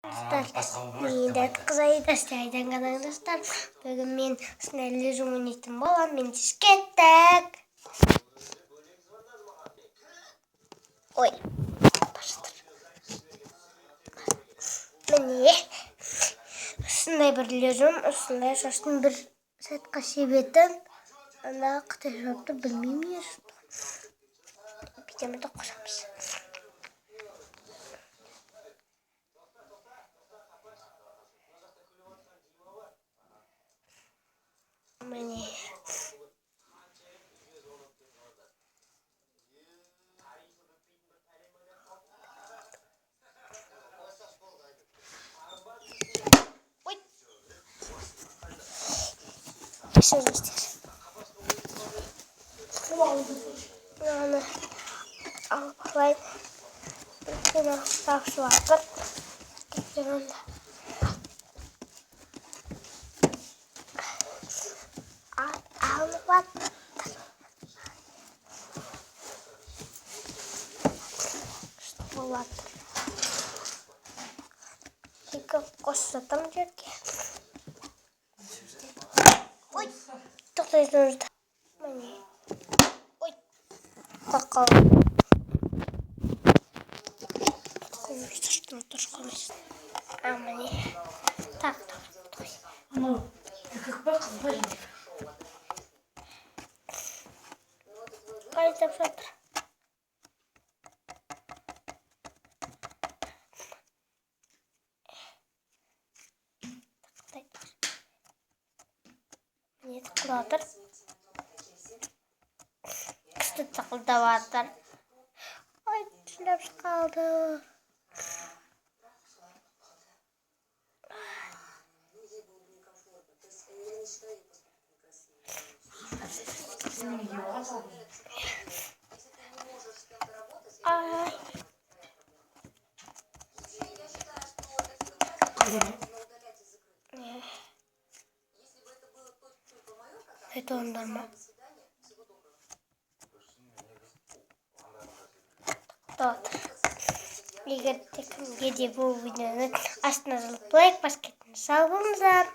Мен қызайды істейден ғанаңыздар. Бүгін мен сынайлы жұмынетін болам. Мен тез кеттік. Ой, башыдыр. Міне, сындай бір лежім, сындай шаштың бір сәтқа себетін. Ана қытай жауапты білмеймін ешті. Бетемді қосамыз. Міне. Ой. Все здесь. Аны алып Bunu saksı vardır. Yanında. Alıp attır. İşte bu attır. Yıkıp koşsatam diyor ki. Oy. Toktayız orada. Oy. Kakao. Амани. Так. Ну, как бы. Кайда фатр. Нет, клатер. Кісті тақылдап атыр. Ой, түсініп қалды. Ай. Это он нормально. Вот. Егер де бұл видеоны астына жазылып лайк басып кетіңіз. Сау болыңыздар.